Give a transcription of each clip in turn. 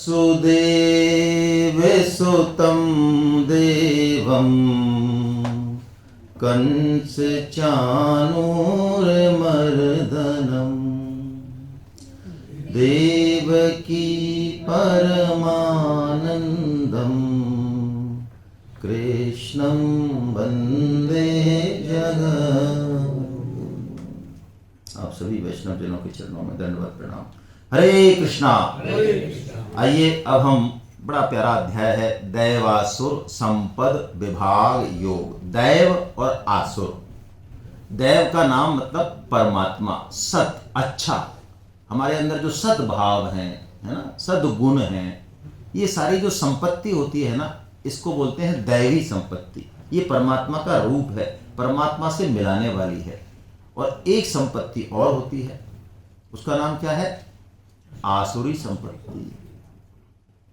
वसुदेवसुतं देवं कंसचाणूरमर्दनम् देवकी परमानन्दम् कृष्णं वन्दे जगत्। आप सभी वैष्णव जनों के चरणों में दंडवत प्रणाम। हरे कृष्णा। आइए अब हम, बड़ा प्यारा अध्याय है, दैवासुर संपद विभाग योग। दैव और आसुर। दैव का नाम मतलब परमात्मा, सत, अच्छा। हमारे अंदर जो सद्भाव है ना, सद्गुण है, ये सारी जो संपत्ति होती है ना, इसको बोलते हैं दैवी संपत्ति। ये परमात्मा का रूप है, परमात्मा से मिलाने वाली है। और एक संपत्ति और होती है, उसका नाम क्या है? आसुरी संपत्ति।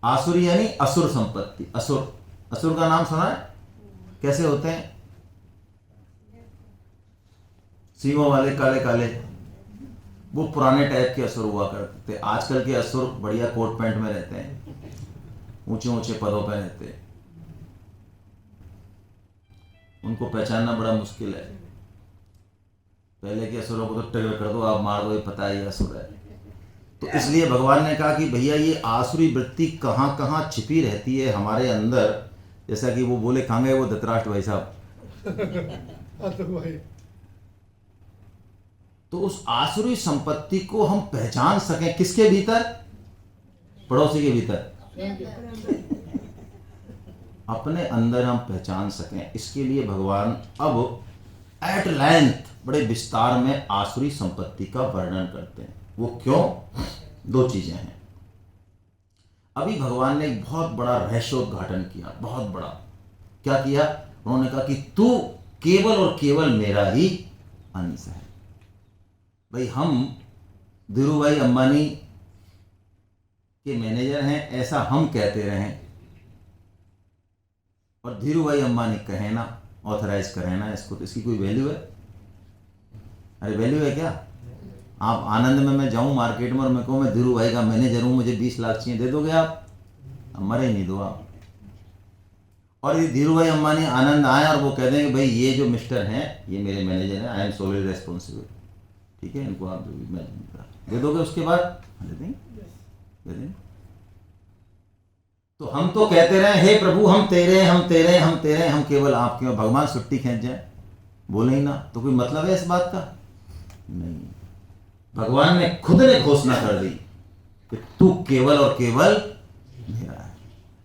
आसुरी यानी असुर संपत्ति। असुर, असुर का नाम सुना है? कैसे होते हैं? सींगों वाले, काले काले, वो पुराने टाइप के असुर हुआ करते थे। आजकल के असुर बढ़िया कोट पैंट में रहते हैं, ऊंचे ऊंचे पदों पर रहते हैं, उनको पहचानना बड़ा मुश्किल है। पहले के असुरों को तो टक्कर कर दो, आप मार दो, ये पता है ये असुर है। तो इसलिए भगवान ने कहा कि भैया ये आसुरी वृत्ति कहाँ कहाँ छिपी रहती है हमारे अंदर। जैसा कि वो बोले, कहाँ गए वो धृतराष्ट्र भाई साहब? तो उस आसुरी संपत्ति को हम पहचान सकें, किसके भीतर? पड़ोसी के भीतर, अपने अंदर हम पहचान सकें, इसके लिए भगवान अब एट लेंथ, बड़े विस्तार में आसुरी संपत्ति का वर्णन करते हैं। वो क्यों? दो चीजें हैं। अभी भगवान ने एक बहुत बड़ा रहस्योद्घाटन किया, बहुत बड़ा। क्या किया? उन्होंने कहा कि तू केवल और केवल मेरा ही अंश है। भाई, हम धीरूभाई अंबानी के मैनेजर हैं, ऐसा हम कहते रहें, और धीरूभाई अंबानी कहे ना, ऑथराइज करें ना इसको, तो इसकी कोई वैल्यू है? अरे वैल्यू है क्या? आप आनंद में मैं जाऊं मार्केट में और मैं कहूँ मैं धीरू भाई का मैनेजर हूं, मुझे 20 लाख चाहिए, दे दोगे आप? मरे नहीं दो आप। और ये धीरू भाई अंबानी आनंद आए और वो कह देंगे भाई ये जो मिस्टर हैं ये मेरे मैनेजर हैं, आई एम सोली रेस्पॉन्सिबल, ठीक है, इनको आप दे दोगे? उसके बाद दे देंगे, दे देंगे। तो हम तो कहते रहे, हे प्रभु हम तेरे, हम तेरे, हम तेरे, हम केवल आपके। भगवान छुट्टी खींच जाए, बोले ही ना, तो कोई मतलब है इस बात का? नहीं। भगवान ने खुद ने घोषणा कर दी कि तू केवल और केवल मेरा है।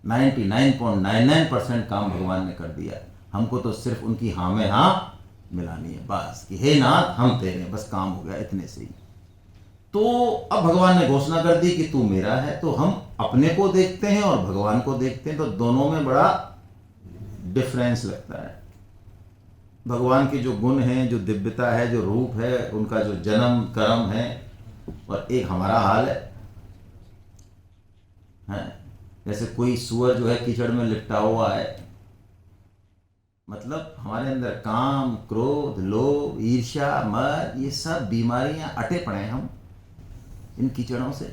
99.99% काम भगवान ने कर दिया। हमको तो सिर्फ उनकी हाँ में हाँ मिलानी है बस, कि हे नाथ हम तेरे, बस काम हो गया, इतने से ही। तो अब भगवान ने घोषणा कर दी कि तू मेरा है। तो हम अपने को देखते हैं और भगवान को देखते हैं, तो दोनों में बड़ा डिफरेंस लगता है। भगवान के जो गुण हैं, जो दिव्यता है, जो रूप है, उनका जो जन्म कर्म है, और एक हमारा हाल है। जैसे कोई सुअर जो है कीचड़ में लिपटा हुआ है, मतलब हमारे अंदर काम, क्रोध, लोभ, ईर्ष्या, मद, ये सब बीमारियां अटे पड़े हैं हम इन कीचड़ों से।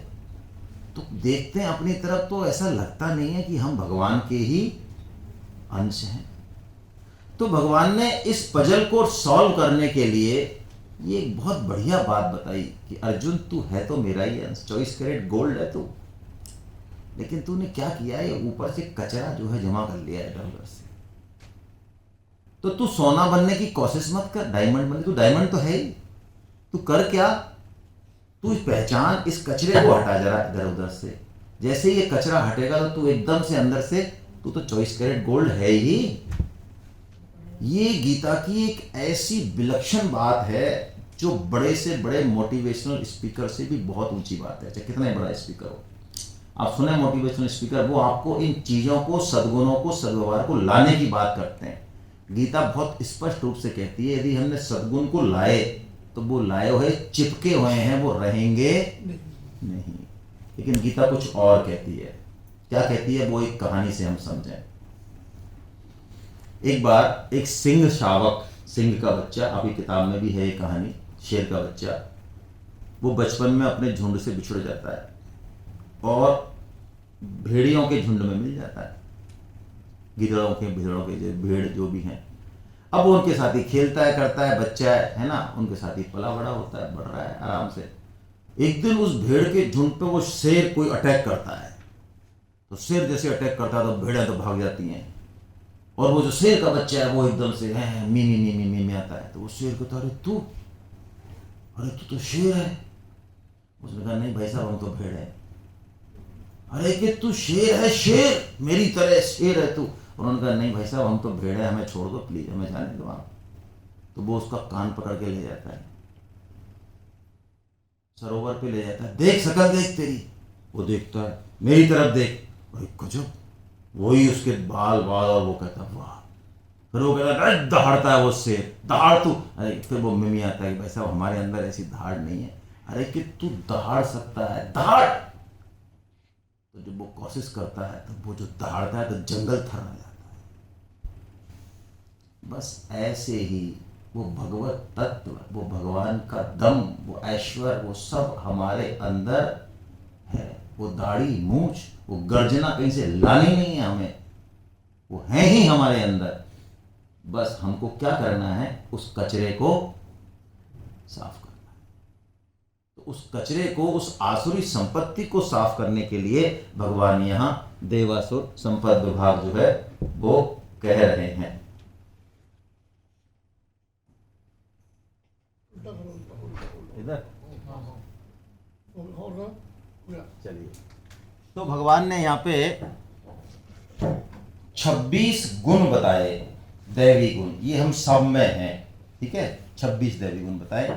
तो देखते हैं अपनी तरफ तो ऐसा लगता नहीं है कि हम भगवान के ही अंश हैं। तो भगवान ने इस पजल को सॉल्व करने के लिए ये एक बहुत बढ़िया बात बताई कि अर्जुन तू है तो मेरा ही अंश, 24 कैरेट गोल्ड है तू, लेकिन तूने क्या किया है, ऊपर से कचरा जो है जमा कर लिया है इधर उधर से। तो तू सोना बनने की कोशिश मत कर, डायमंड बनने। तू डायमंड तो है ही, तू कर क्या? तू पहचान, इस कचरे को हटा जरा इधर उधर से। जैसे ये कचरा हटेगा तो तू एकदम से अंदर से, तू तो 24 कैरेट गोल्ड है ही। ये गीता की एक ऐसी विलक्षण बात है जो बड़े से बड़े मोटिवेशनल स्पीकर से भी बहुत ऊंची बात है, चाहे कितना बड़ा स्पीकर हो। आप सुने मोटिवेशनल स्पीकर, वो आपको इन चीजों को, सद्गुणों को, सद्व्यवहार को लाने की बात करते हैं। गीता बहुत स्पष्ट रूप से कहती है यदि हमने सद्गुण को लाए तो वो लाए हुए चिपके हुए हैं, वो रहेंगे नहीं। लेकिन गीता कुछ और कहती है। क्या कहती है वो एक कहानी से हम समझें। एक बार एक सिंह शावक, सिंह का बच्चा, आपकी किताब में भी है ये कहानी, शेर का बच्चा, वो बचपन में अपने झुंड से बिछुड़ जाता है और भेड़ियों के झुंड में मिल जाता है, गिदड़ों के भिड़ों के जो भेड़ जो भी हैं। अब वो उनके साथ ही खेलता है, करता है, बच्चा है ना, उनके साथ ही पला बड़ा होता है, बढ़ रहा है आराम से। एक दिन उस भेड़ के झुंड पे वो शेर कोई अटैक करता है, तो शेर जैसे अटैक करता है तो भेड़ें तो भाग जाती हैं, और वो जो शेर का बच्चा है वो एकदम से है मी मी मी मी मी मी आता है। तो वो शेर को, अरे तू तो शेर है। उसने कहा नहीं भाई साहब, हम तो भेड़ है। अरे कि तू शेर है, शेर मेरी तरह शेर है तू। उन्होंने कहा नहीं भाई साहब, हम तो भेड़ है, हमें छोड़ दो प्लीज, हमें जाने दो आप। तो वो उसका कान पकड़ के ले जाता है, सरोवर पे ले जाता है, देख शकल देख तेरी। वो देखता है, मेरी तरफ देख, भाई गजब, वही उसके बाल बाल, और वो कहता है वाह। फिर वो कहता है दहाड़ता है वो शेर, दहाड़ तू। अरे फिर वो मिमी आता है कि भाई साहब हमारे अंदर ऐसी दहाड़ नहीं है। अरे कि तू दहाड़ सकता है, दहाड़। तो जब वो कोशिश करता है तो वो जो दहाड़ता है तो जंगल थर्रा जाता है। बस ऐसे ही वो भगवत तत्व, वो भगवान का दम, वो ऐश्वर्य, वो सब हमारे अंदर है। वो दाढ़ी मूछ, वो गर्जना कहीं से लानी नहीं है हमें, वो है ही हमारे अंदर। बस हमको क्या करना है, उस कचरे को साफ करना है। तो उस कचरे को, उस आसुरी संपत्ति को साफ करने के लिए भगवान यहाँ देवासुर संपद विभाग जो है वो कह रहे हैं। इधर चलिए, तो भगवान ने यहाँ पे 26 गुण बताए, दैवी गुण, ये हम सब में हैं, ठीक है। 26 दैवी गुण बताए,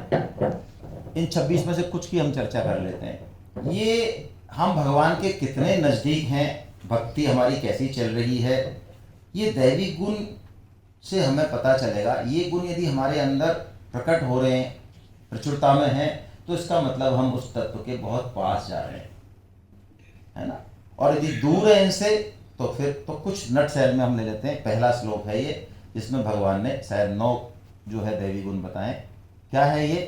इन 26 में से कुछ की हम चर्चा कर लेते हैं। ये हम भगवान के कितने नज़दीक हैं, भक्ति हमारी कैसी चल रही है, ये दैवी गुण से हमें पता चलेगा। ये गुण यदि हमारे अंदर प्रकट हो रहे हैं, प्रचुरता में हैं, तो इसका मतलब हम उस तत्व के बहुत पास जा रहे हैं, है ना। और यदि दूर है इनसे, तो फिर तो कुछ नट शैल में हम ले लेते हैं। पहला श्लोक है ये, जिसमें भगवान ने शायद 9 जो है दैवी गुण बताएं। क्या है ये?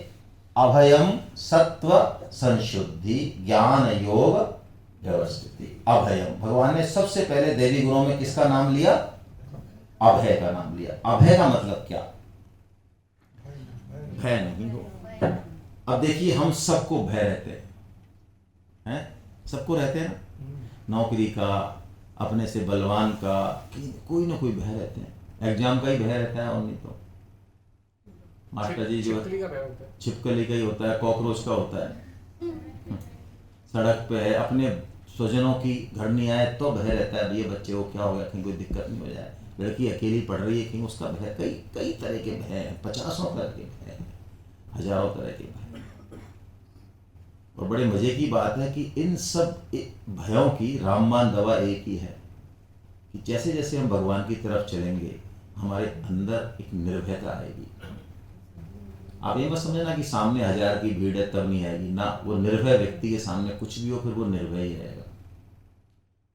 अभयम सत्व संशुद्धि ज्ञान योग व्यवस्थिति। अभयम, भगवान ने सबसे पहले दैवी गुणों में किसका नाम लिया? अभय का नाम लिया। अभय का मतलब क्या? भय नहीं हो। अब देखिए, हम सबको भय रहते हैं, सबको रहते हैं ना, नौकरी का, अपने से बलवान का, कोई ना कोई भय रहते हैं। एग्जाम का ही भय रहता है, और नहीं तो मास्टर जी जो छिपकली का ही होता है, कॉकरोच का होता है। सड़क पे है, अपने स्वजनों की घर नहीं आए तो भय रहता है, ये बच्चे को क्या हो गया, कहीं कोई दिक्कत नहीं हो जाए। लड़की अकेली पढ़ रही है, कहीं उसका भय, कई कई तरह के भय हैं, 50 तरह के भय हैं, हजारों तरह के भय। और बड़े मजे की बात है कि इन सब भयों की रामबाण दवा एक ही है, कि जैसे जैसे हम भगवान की तरफ चलेंगे, हमारे अंदर एक निर्भयता आएगी। आप ये मत समझना कि सामने 1000 की भीड़ है तब नहीं आएगी ना, वो निर्भय व्यक्ति के सामने कुछ भी हो, फिर वो निर्भय ही रहेगा।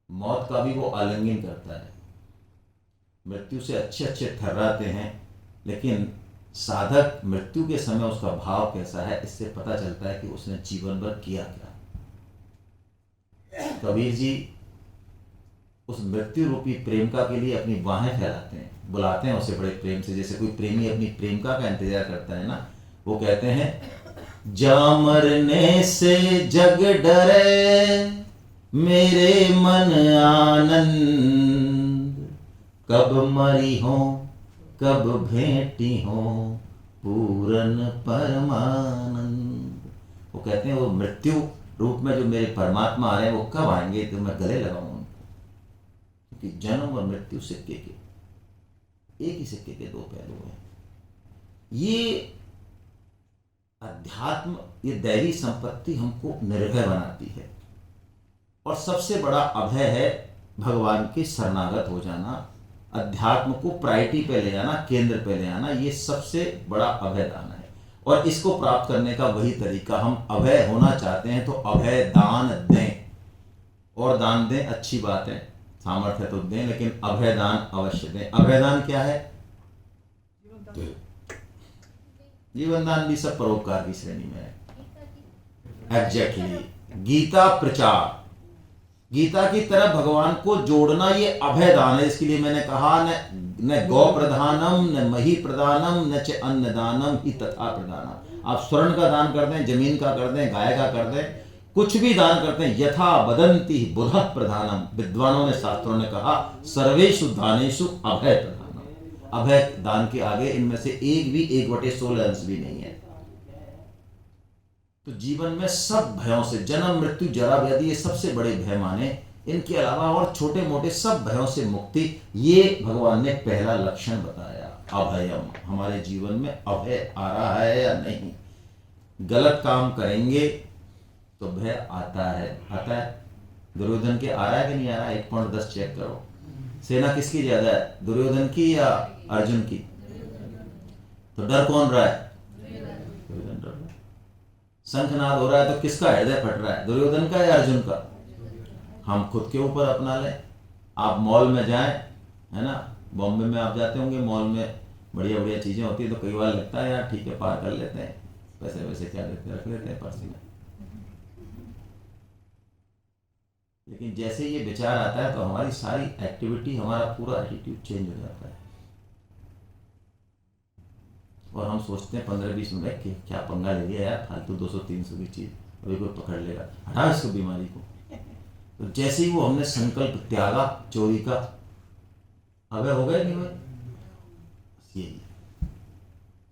मौत का भी वो आलिंगन करता है, मृत्यु से अच्छे अच्छे थर्राते हैं, लेकिन साधक मृत्यु के समय उसका भाव कैसा है, इससे पता चलता है कि उसने जीवन भर किया क्या। कबीर जी उस मृत्यु रूपी प्रेमिका के लिए अपनी बाहें फैलाते हैं, बुलाते हैं उसे बड़े प्रेम से, जैसे कोई प्रेमी अपनी प्रेमिका का इंतजार करता है ना। वो कहते हैं, जा मरने से जग डरे मेरे मन आनंद, कब मरी हो कब भेंटी हो पूरन परमानंद। वो कहते हैं, वो मृत्यु रूप में जो मेरे परमात्मा आ रहे हैं, वो कब आएंगे तो मैं गले लगाऊं उनको, क्योंकि जन्म और मृत्यु सिक्के के एक ही सिक्के के दो पहलू हैं। ये अध्यात्म, ये दैवी संपत्ति हमको निर्भय बनाती है, और सबसे बड़ा अभय है भगवान के शरणागत हो जाना, अध्यात्म को प्रायोरिटी पे ले जाना, केंद्र पे ले आना। ये सबसे बड़ा अभय दान है, और इसको प्राप्त करने का वही तरीका, हम अभय होना चाहते हैं तो अभय दान दें, और दान दें, अच्छी बात है, सामर्थ्य तो दें, लेकिन अभय दान अवश्य दें। अभय दान क्या है? जीवन दान भी सब परोपकार की श्रेणी में है। एग्जैक्टली, गीता प्रचार, गीता की तरफ भगवान को जोड़ना ये अभय दान है। इसके लिए मैंने कहा न न गौ प्रधानम न मही प्रदानम न च अन्न दानम ही तथा प्रधानम। आप स्वर्ण का दान कर दें, जमीन का कर दें, गाय का कर दें, कुछ भी दान करते हैं, यथा बदंती बुध प्रधानम। विद्वानों ने, शास्त्रों ने कहा सर्वेषु दानेषु अभय प्रधानम। अभय दान के आगे इनमें से एक भी 1/16 अंश भी नहीं है। तो जीवन में सब भयों से, जन्म मृत्यु जरा व्याधि, ये सबसे बड़े भय माने। इनके अलावा और छोटे मोटे सब भयों से मुक्ति, ये भगवान ने पहला लक्षण बताया। अभयम, हमारे जीवन में अभय आ रहा है या नहीं। गलत काम करेंगे तो भय आता है, आता है। दुर्योधन के आ रहा है कि नहीं आ रहा है? 1.10 चेक करो। सेना किसकी ज्यादा है, दुर्योधन की या अर्जुन की? तो डर कौन रहा है? दुर्योधन डर रहा है। शंखनाद हो रहा है तो किसका हृदय फट रहा है, दुर्योधन का या अर्जुन का? हम खुद के ऊपर अपना लें। आप मॉल में जाएं, है ना, बॉम्बे में आप जाते होंगे, मॉल में बढ़िया बढ़िया चीजें होती है, तो कई बार लगता है यार ठीक है पार कर लेते हैं, पैसे वैसे क्या देते, रख लेते हैं पर्स में। लेकिन जैसे ये विचार आता है तो हमारी सारी एक्टिविटी, हमारा पूरा एटीट्यूड चेंज हो जाता है और हम सोचते हैं 15-20 मिनट के क्या पंगा ले लिया यार, फालतू 200-300 की चीज, अभी कोई पकड़ लेगा, हटा इसको बीमारी को। तो जैसे ही वो हमने संकल्प त्यागा चोरी का, अबे हो गए नहीं हुए। यही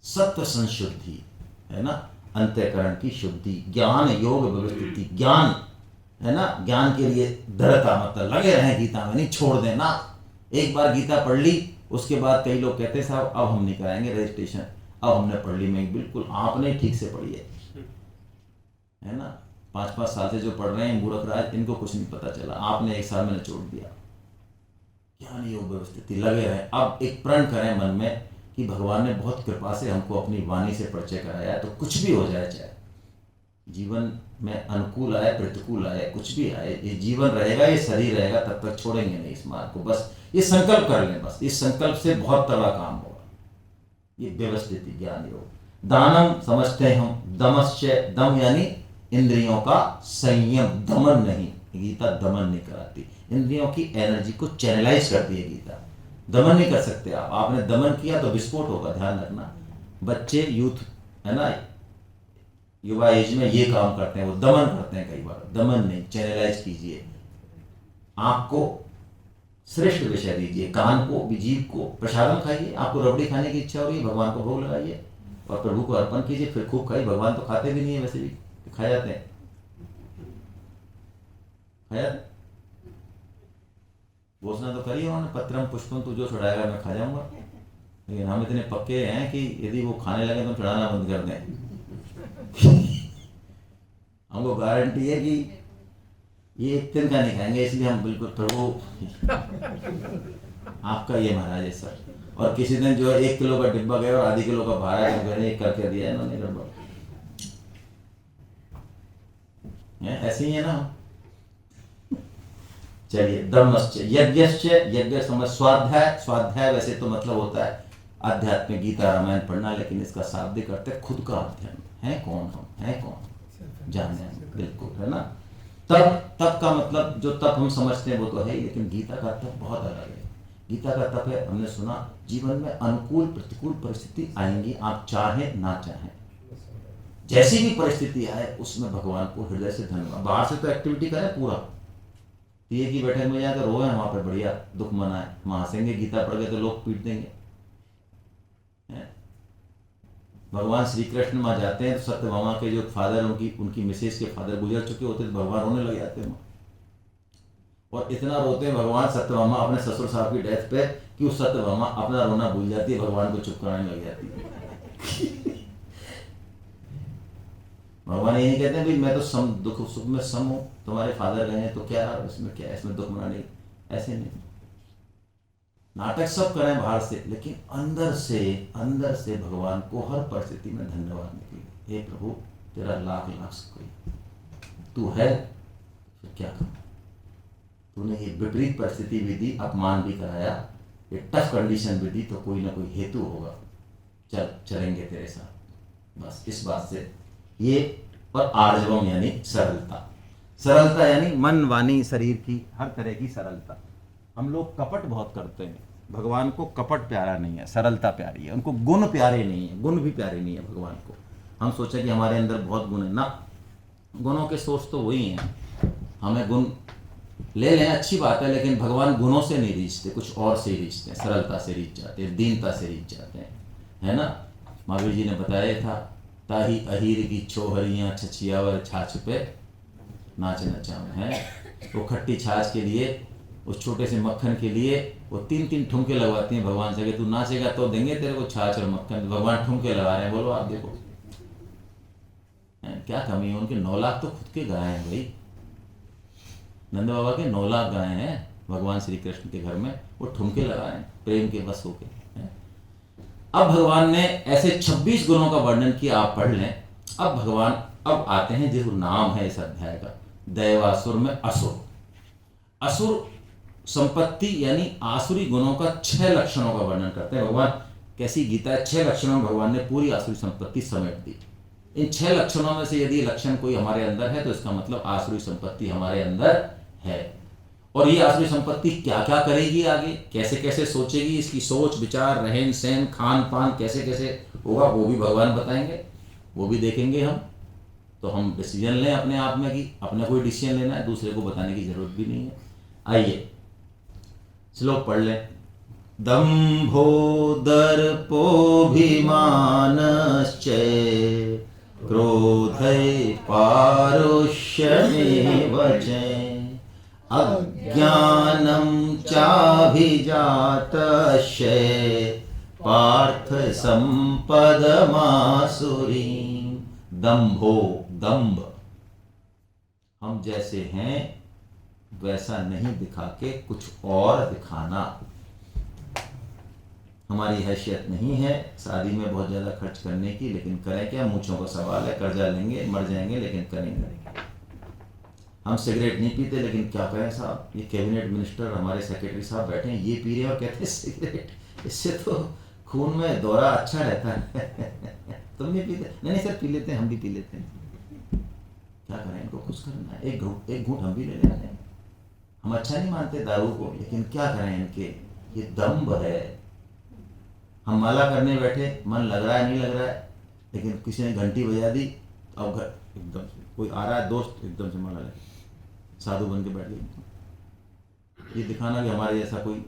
सत्व संशुद्धि है ना, अंतःकरण की शुद्धि, ज्ञान योग व्यवस्थिति, ज्ञान है ना, ज्ञान के लिए दृढ़ता, मतलब लगे रहें गीता में, नहीं छोड़ देना। एक बार गीता पढ़ ली, उसके बाद कई लोग कहते हैं साहब अब हम नहीं कराएंगे रजिस्ट्रेशन, अब हमने पढ़ ली। मैं बिल्कुल आपने ठीक से पढ़ी है ना, 5-5 साल से जो पढ़ रहे हैं मूर्ख राज, इनको कुछ नहीं पता चला, आपने 1 साल में निचोड़ दिया। ज्ञान योग व्यवस्थिति, लगे रहें। अब एक प्रण करें मन में कि भगवान ने बहुत कृपा से हमको अपनी वाणी से परिचय कराया है, तो कुछ भी हो जाए, चाहे जीवन में अनुकूल आए प्रतिकूल आए, कुछ भी आए, ये जीवन रहेगा, ये शरीर रहेगा, तब तक छोड़ेंगे नहीं इस मार्ग को। बस ये संकल्प कर लें, बस इस संकल्प से बहुत तगड़ा काम होगा। ये व्यवस्थित ज्ञान योग। दानम समझते हैं हम, दमश्च, दम यानी इंद्रियों का संयम, दमन नहीं। गीता दमन नहीं कराती, इंद्रियों की एनर्जी को चैनलाइज करती है गीता। दमन नहीं कर सकते आप, आपने दमन किया तो विस्फोट होगा, ध्यान रखना। बच्चे, यूथ है ना, युवा एज में ये काम करते हैं, वो दमन करते हैं कई बार। दमन नहीं, चैनलाइज कीजिए। आंख को श्रेष्ठ विषय दीजिए, कान को, जीभ को प्रसादम खाइए। आपको रबड़ी खाने की इच्छा हो रही है, भगवान को भोग लगाइए और प्रभु को अर्पण कीजिए, फिर खूब खाइए। भगवान तो खाते भी नहीं है, वैसे भी खा जाते हैं, खाया घोषणा तो करी उन्होंने, पत्रम पुष्पम तू जो चढ़ाएगा मैं खा जाऊंगा। लेकिन हम इतने पक्के हैं कि यदि वो खाने लगे तो चढ़ाना बंद कर दें। हमको गारंटी है कि ये 1 दिन का नहीं खाएंगे, इसलिए हम बिल्कुल प्रभु आपका ये महाराज है सर। और किसी दिन जो है 1 किलो का डिब्बा गया और आधी किलो का भाड़ा करके दिया इन्होंने, गड़बड़ ऐसे ही है ना। चलिए, दमश्च, यज्ञश्च, यज्ञ समझ, स्वाध्याय, स्वाध्याय वैसे तो मतलब होता है आध्यात्मिक गीता रामायण पढ़ना, लेकिन इसका शाब्दिक अर्थ है खुद का अध्ययन। है कौन हम, है कौन, जाने, बिल्कुल है ना। तप का मतलब जो तप हम समझते हैं वो तो है, लेकिन गीता का तप बहुत अलग है। गीता का तप है, हमने सुना, जीवन में अनुकूल प्रतिकूल परिस्थिति आएंगी, आप चाहें ना चाहें, जैसी भी परिस्थिति आए उसमें भगवान को हृदय से धन्यवाद। बाहर से तो एक्टिविटी करें पूरा, पिए की बैठक में जाकर रोए वहां पर बढ़िया दुख मनाए, वहां हंसेंगे, गीता पढ़ गए तो लोग पीट देंगे। भगवान श्री कृष्ण वहां जाते हैं तो सत्यभामा के जो फादर, उनकी मिसेज के फादर गुजर चुके होते, तो भगवान रोने लग जाते हैं। और इतना रोते हैं भगवान सत्यभामा अपने ससुर साहब की डेथ पे कि उस सत्यभामा अपना रोना भूल जाती है, भगवान को चुप कराने लग जाती है। भगवान ये नहीं कहते भाई मैं तो सम, दुख सुख में सम हूं, तुम्हारे फादर गए हैं तो क्या इसमें, क्या इसमें दुख मनाने, ऐसे नहीं। नाटक सब करें बाहर से, लेकिन अंदर से भगवान को हर परिस्थिति में धन्यवाद निकले। हे प्रभु तेरा लाख लाख शुक्रिया, तू है फिर क्या करूं, तूने ये विपरीत परिस्थिति भी दी, अपमान भी कराया, ये टफ कंडीशन भी दी, तो कोई ना कोई हेतु होगा, चलेंगे तेरे साथ। बस इस बात से ये, और आर्जवम यानी सरलता, सरलता यानी मन वाणी शरीर की हर तरह की सरलता। हम लोग कपट बहुत करते हैं, भगवान को कपट प्यारा नहीं है, सरलता प्यारी है। उनको गुण प्यारे नहीं है, गुण भी प्यारे नहीं है भगवान को। हम सोचे कि हमारे अंदर बहुत गुण है ना, गुणों के सोर्स तो वही हैं। हमें गुण ले लें अच्छी बात है, लेकिन भगवान गुणों से नहीं रीझते, कुछ और से ही रीझते हैं, सरलता से रीझ जाते हैं, दीनता से रीझ जाते हैं, है ना। महावीर जी ने बताया था, ताही अहीर की छोहरियाँ छछियावर छाछ पे नाच नचाऊं है। वो खट्टी छाछ के लिए, उस छोटे से मक्खन के लिए वो 3-3 ठुमके लगवाती हैं भगवान से कि तू नाचेगा तो देंगे तेरे को छाछ और मक्खन। भगवान ठुमके लगा रहे हैं, बोलो आप देखो क्या कमी है। उनके 9 लाख तो खुद के गाय हैं भाई, नंद बाबा के 9 लाख गाय हैं भगवान श्री कृष्ण के घर में, वो ठुमके लगा रहे हैं प्रेम के बस होके। अब भगवान ने ऐसे 26 गुणों का वर्णन किया, आप पढ़ लें। अब भगवान अब आते हैं जो नाम है इस अध्याय का, दैवासुर में असुर। असुर संपत्ति यानी आसुरी गुणों का 6 लक्षणों का वर्णन करते हैं भगवान। कैसी गीता है, 6 लक्षणों में भगवान ने पूरी आसुरी संपत्ति समेट दी। इन 6 लक्षणों में से यदि लक्षण कोई हमारे अंदर है तो इसका मतलब आसुरी संपत्ति हमारे अंदर है। और ये आसुरी संपत्ति क्या क्या करेगी आगे, कैसे कैसे सोचेगी, इसकी सोच विचार रहन सहन खान पान कैसे कैसे होगा, वो भी भगवान बताएंगे, वो भी देखेंगे हम। तो हम डिसीजन लें अपने आप में कि अपने कोई डिसीजन लेना है, दूसरे को बताने की जरूरत भी नहीं है। आइए श्लोक पढ़ लें। दंभो दर्पोऽभिमानश्च क्रोधै पारुष्यमेव च अज्ञानं चाभिजातस्य पार्थ संपदमासुरीं। दंभो, दंभ, हम जैसे हैं वैसा नहीं दिखा के कुछ और दिखाना। हमारी हैसियत नहीं है शादी में बहुत ज़्यादा खर्च करने की, लेकिन करें क्या, मूँछों का सवाल है, कर्जा लेंगे मर जाएंगे लेकिन करेंगे। हम सिगरेट नहीं पीते लेकिन क्या करें साहब, ये कैबिनेट मिनिस्टर हमारे सेक्रेटरी साहब बैठे हैं, ये पी रहे हैं और कहते हैं सिगरेट, इससे तो खून में दौरा अच्छा रहता है। तुम नहीं पीते? नहीं सर पी लेते हैं, हम भी पी लेते हैं। क्या करें, इनको खुश करना है, एक घूंट हम भी ले लेते हैं। हम अच्छा नहीं मानते दारू को, लेकिन क्या करें, इनके ये दम्भ है। हम माला करने बैठे, मन लग रहा है नहीं लग रहा है, लेकिन किसी ने घंटी बजा दी, अब घर एकदम से कोई आ रहा है दोस्त, एकदम से माला लगे, साधु बन के बैठ गए। ये दिखाना कि हमारे जैसा कोई,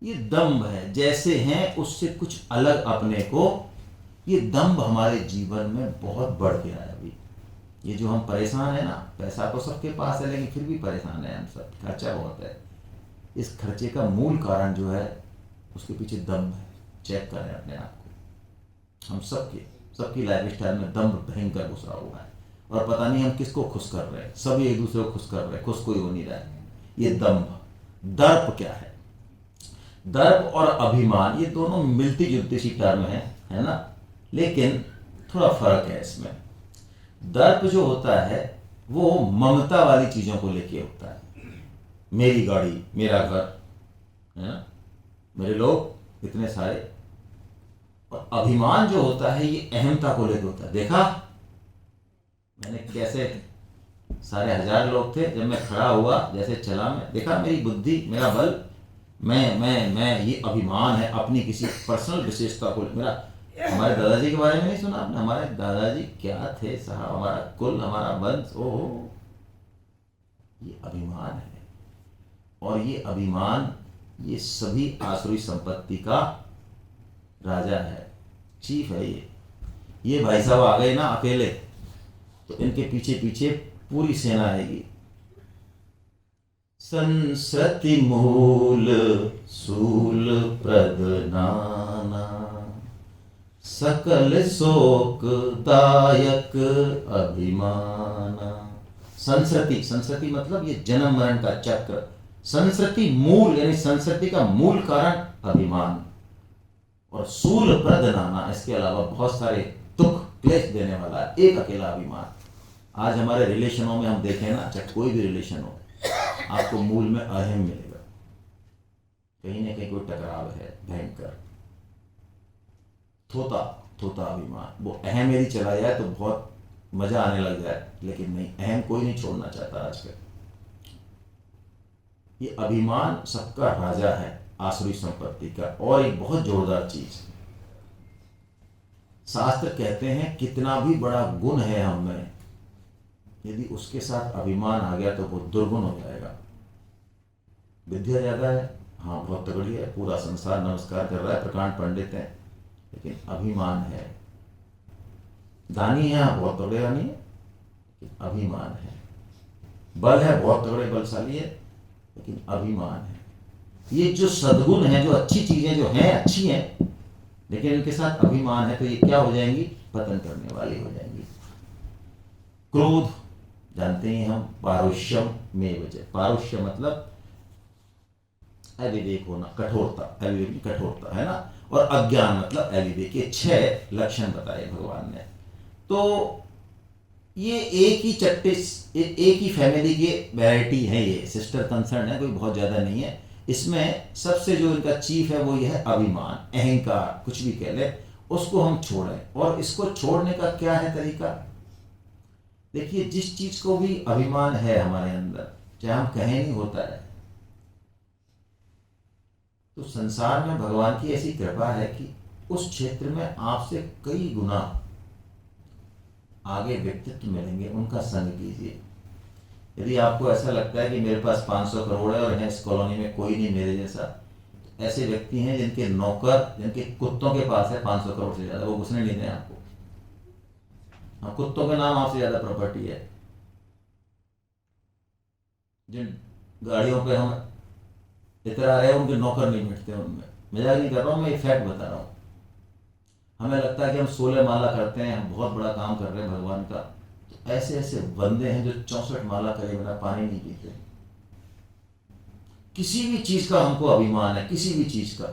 ये दम्भ है। जैसे हैं उससे कुछ अलग अपने को, ये दम्भ हमारे जीवन में बहुत बढ़ गया है अभी। ये जो हम परेशान है ना, पैसा तो सबके पास है लेकिन फिर भी परेशान है हम सब, खर्चा बहुत है। इस खर्चे का मूल कारण जो है उसके पीछे दम्भ है। चेक करें अपने आप को। हम सबकी लाइफ स्टाइल में दम्भ भयंकर घुसा हुआ है, और पता नहीं हम किसको खुश कर रहे हैं, सभी एक दूसरे को खुश कर रहे हैं, खुश कोई हो नहीं रहा है। ये दम्भ। दर्प क्या है? दर्प और अभिमान ये दोनों मिलती जुलती सी टर्म है ना, लेकिन थोड़ा फर्क है इसमें। दर्प जो होता है वो ममता वाली चीजों को लेके होता है, मेरी गाड़ी, मेरा घर, है ना, मेरे लोग इतने सारे। और अभिमान जो होता है ये अहमता को लेकर होता है। देखा मैंने कैसे, सारे 1000 लोग थे, जब मैं खड़ा हुआ जैसे चला, मैं देखा मेरी बुद्धि, मेरा बल, मैं, ये अभिमान है अपनी किसी पर्सनल विशेषता को। मेरा, हमारे दादाजी के बारे में नहीं सुना आपने? हमारे दादाजी क्या थे साहब, हमारा कुल, हमारा वंश, ओहो, ये अभिमान है। और ये अभिमान, ये सभी आसुरी संपत्ति का राजा है, चीफ है ये भाई साहब आ गए ना अकेले, तो इनके पीछे पीछे पूरी सेना आएगी। संसृति मूल सूल प्रदनाना सकल शोक दायक अभिमाना। संस्कृति मतलब ये जन्म मरण का चक्र। संस्कृति मूल यानी संस्कृति का मूल कारण अभिमान, और सूल प्रदनाना, इसके अलावा बहुत सारे दुख क्लेश देने वाला है एक अकेला अभिमान। आज हमारे रिलेशनों में हम देखें ना, चाहे कोई भी रिलेशन हो, आपको मूल में अहम मिलेगा, कहीं ना कहीं कोई टकराव है भयंकर। थोता अभिमान, वो अहम यदि चला जाए तो बहुत मजा आने लग जाए, लेकिन नहीं, अहम कोई नहीं छोड़ना चाहता आजकल। ये अभिमान सबका राजा है आसुरी संपत्ति का। और एक बहुत जोरदार चीज, शास्त्र कहते हैं कितना भी बड़ा गुण है हम में, यदि उसके साथ अभिमान आ गया तो वो दुर्गुण हो जाएगा। विद्या ज्यादा है, हाँ बहुत तगड़ी है, पूरा संसार नमस्कार कर रहा है, प्रकांड पंडित है, लेकिन अभिमान है। दानी है, हाँ बहुत तगड़े दानी है, लेकिन अभिमान है। बल है, बहुत तगड़े बलशाली है, लेकिन अभिमान है। ये जो सद्गुण है, जो अच्छी चीजें जो हैं अच्छी हैं, लेकिन इनके साथ अभिमान है तो ये क्या हो जाएंगी? पतन करने वाली हो जाएंगी। क्रोध जानते हैं हम, पारुष्यम में वजह। पारुष्य मतलब अविवेक होना, कठोरता, अविवेक की कठोरता है ना। और अज्ञान मतलब अविवेक। ये 6 लक्षण बताए भगवान ने। तो ये एक ही चट्टे, एक ही फैमिली की वैरायटी है, ये सिस्टर कंसर्न है, कोई बहुत ज्यादा नहीं है। इसमें सबसे जो इनका चीफ है वो ये है अभिमान, अहंकार, कुछ भी कह ले, उसको हम छोड़ें। और इसको छोड़ने का क्या है तरीका? देखिए, जिस चीज को भी अभिमान है हमारे अंदर, चाहे हम कहें नहीं होता है, तो संसार में भगवान की ऐसी कृपा है कि उस क्षेत्र में आपसे कई गुना आगे व्यक्तित्व मिलेंगे, उनका संग कीजिए। यदि आपको ऐसा लगता है कि मेरे पास 500 करोड़ है और है इस कॉलोनी में कोई नहीं मेरे जैसा, तो ऐसे व्यक्ति हैं जिनके नौकर, जिनके कुत्तों के पास है 500 करोड़ से ज्यादा, वो घुसने नहीं दें आपको। हाँ, कुत्तों के नाम आपसे ज्यादा प्रॉपर्टी है। जिन गाड़ियों पे हम इतरा रहे हैं उनके नौकर नहीं मिटते उनमें। मजाक नहीं कर रहा हूँ मैं, ये फैक्ट बता रहा हूँ। हमें लगता है कि हम 16 माला करते हैं, हम बहुत बड़ा काम कर रहे हैं भगवान का, तो ऐसे ऐसे बंदे हैं जो 64 माला करे बिना पानी नहीं पीते। किसी भी चीज का हमको अभिमान है, किसी भी चीज का,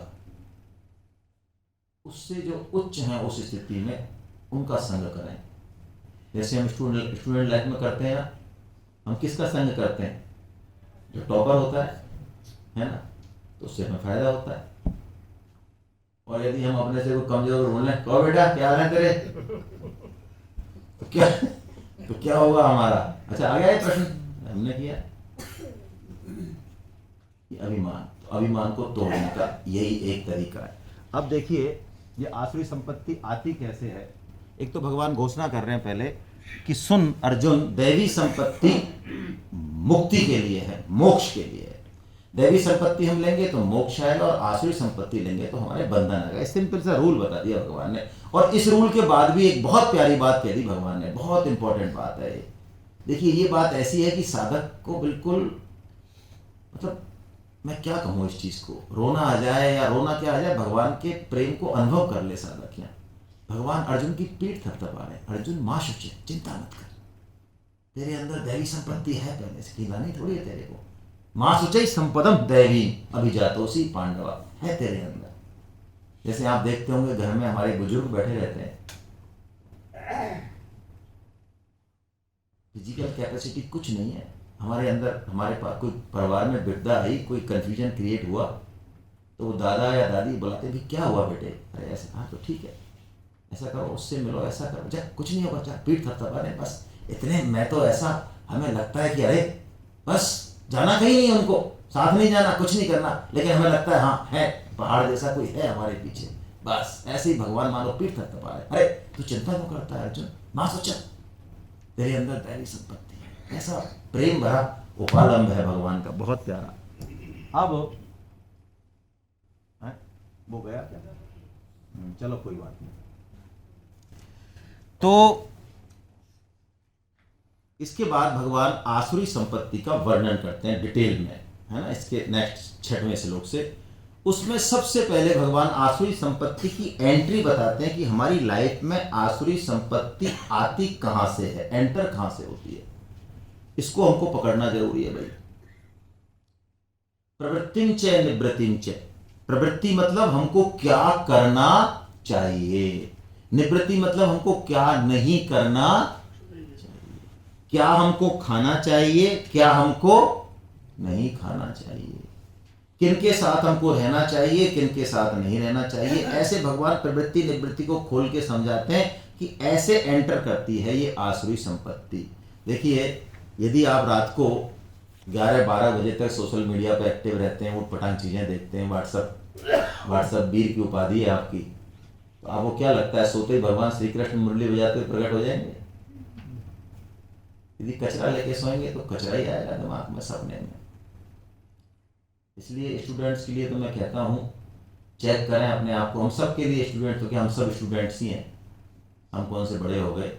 उससे जो उच्च है उस स्थिति में उनका संग करें। जैसे हम स्टूडेंट लाइफ में करते हैं ना, हम किसका संग करते हैं? जो टॉपर होता है ना, तो उससे हमें फायदा होता है। और यदि हम अपने से कोई कमजोर बोल रहे, कहो बेटा क्या हाल है तेरे, तो क्या होगा हमारा? अच्छा, आ गया ये प्रश्न, हमने किया। ये अभिमान, तो अभिमान को तोड़ने का यही एक तरीका है। अब देखिए, ये आसुरी संपत्ति आती कैसे है? एक तो भगवान घोषणा कर रहे हैं पहले कि सुन अर्जुन, दैवी संपत्ति मुक्ति के लिए है, मोक्ष के लिए है। दैवी संपत्ति हम लेंगे तो मोक्ष आएगा, और आसुरी संपत्ति लेंगे तो हमारे बंधन आएगा। सिंपल सा रूल बता दिया भगवान ने। और इस रूल के बाद भी एक बहुत प्यारी बात कह दी भगवान ने, बहुत इंपॉर्टेंट बात है ये। देखिए, ये बात ऐसी है कि साधक को बिल्कुल, मतलब मैं क्या कहूँ इस चीज को, रोना आ जाए या रोना क्या आ जाए, भगवान के प्रेम को अनुभव कर ले साधक। यहाँ भगवान अर्जुन की पीठ थपथपा रहे, अर्जुन मां शुचे, चिंता मत कर, तेरे अंदर दैवी संपत्ति है, पहले से खिलानी थोड़ी है तेरे को। मां शुचई संपदम दैवी अभिजातोसी पांडवा, है तेरे अंदर। जैसे आप देखते होंगे घर में हमारे बुजुर्ग बैठे रहते हैं, फिजिकल कैपेसिटी कुछ नहीं है हमारे अंदर। हमारे पास कोई परिवार में विपदा आई, कोई कंफ्यूजन क्रिएट हुआ, तो वो दादा या दादी बुलाते भी, क्या हुआ बेटे? अरे ऐसा, हाँ तो ठीक है, ऐसा करो, उससे मिलो, ऐसा करो, जा कुछ नहीं होगा, जा पीठ थपथपा रहे बस इतने। मैं तो ऐसा, हमें लगता है कि अरे बस जाना कहीं नहीं, उनको साथ नहीं जाना, कुछ नहीं करना, लेकिन हमें लगता है हाँ है, पहाड़ जैसा कोई है हमारे पीछे। बस ऐसे ही भगवान मानो पीठ थपथपा रहे, अरे तू चिंता क्यों करता है अर्जुन, मां सोचा तेरे अंदर दैवी संपत्ति है। ऐसा प्रेम भरा उपालंब है भगवान का, बहुत प्यारा। अब वो गया क्या? चलो कोई बात नहीं। तो इसके बाद भगवान आसुरी संपत्ति का वर्णन करते हैं डिटेल में, है ना, इसके नेक्स्ट 6वें श्लोक से। उसमें सबसे पहले भगवान आसुरी संपत्ति की एंट्री बताते हैं कि हमारी लाइफ में आसुरी संपत्ति आती कहां से है, एंटर कहां से होती है। इसको हमको पकड़ना जरूरी है भाई। प्रवृत्तिं च निवृत्तिं च, प्रवृत्ति मतलब हमको क्या करना चाहिए, निवृत्ति मतलब हमको क्या नहीं करना चाहिए, क्या हमको खाना चाहिए, क्या हमको नहीं खाना चाहिए, किनके साथ हमको रहना चाहिए, किनके साथ नहीं रहना चाहिए। ऐसे भगवान प्रवृत्ति निवृत्ति को खोल के समझाते हैं कि ऐसे एंटर करती है ये आसुरी संपत्ति। देखिए, यदि आप रात को 11-12 बजे तक सोशल मीडिया पर एक्टिव रहते हैं, उटपटांग चीज़ें देखते हैं, व्हाट्सअप वीर की उपाधि है आपकी, तो आपको क्या लगता है सोते ही भगवान श्री कृष्ण मुरली बजाते हुए प्रकट हो जाएंगे? यदि कचरा लेके सोएंगे तो कचरा ही आएगा दिमाग में, सपने में। इसलिए स्टूडेंट्स के लिए तो मैं कहता हूँ, चेक करें अपने आप को। हम सब के लिए स्टूडेंट, तो क्या हम सब स्टूडेंट्स ही हैं? हम कौन से बड़े हो गए?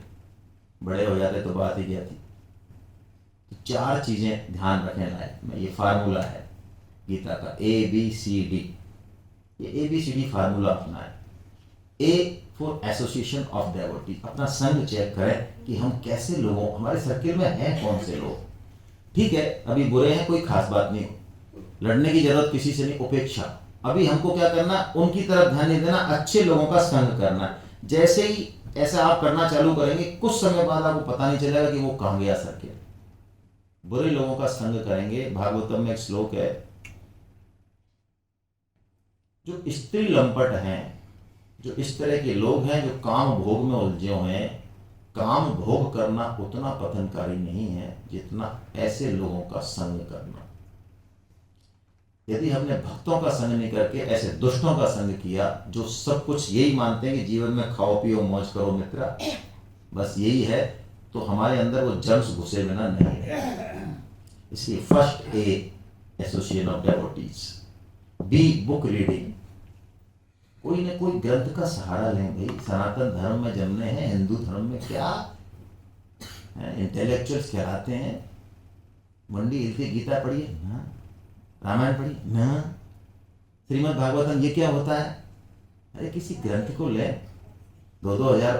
बड़े हो जाते तो बात ही क्या थी। तो 4 चीज़ें ध्यान रखें लाइफ में। ये फार्मूला है गीता का, ABCD। ये ABCD फार्मूला अपना है। A for association of devotee, अपना संग चेक करें कि हम कैसे लोगों, हमारे सर्किल में हैं कौन से लोग। ठीक है, अभी बुरे हैं, कोई खास बात नहीं, लड़ने की जरूरत किसी से नहीं, उपेक्षा। अभी हमको क्या करना, उनकी तरफ ध्यान नहीं देना, अच्छे लोगों का संग करना। जैसे ही ऐसा आप करना चालू करेंगे, कुछ समय बाद आपको पता नहीं चलेगा कि वो कहाँ गया सर्किल। बुरे लोगों का संग करेंगे। भागवतम में एक श्लोक है, जो स्त्री लंपट हैं, जो इस तरह के लोग हैं जो काम भोग में उलझे हुए हैं, काम भोग करना उतना पतनकारी नहीं है जितना ऐसे लोगों का संग करना। यदि हमने भक्तों का संग नहीं करके ऐसे दुष्टों का संग किया, जो सब कुछ यही मानते हैं कि जीवन में खाओ पियो मौज करो मित्रा, बस यही है, तो हमारे अंदर वो जर्म्स घुसे बिना नहीं है। इसलिए first A association of devotees, B book reading. कोई ना कोई ग्रंथ का सहारा लें भाई। सनातन धर्म में जमने हैं, हिंदू धर्म में क्या इंटेलेक्चुअल्स कहलाते हैं। मंडी हिलती, गीता पढ़िए ना, रामायण पढ़िए ना, श्रीमद् भागवतम, ये क्या होता है? अरे किसी ग्रंथ को ले, 2-2000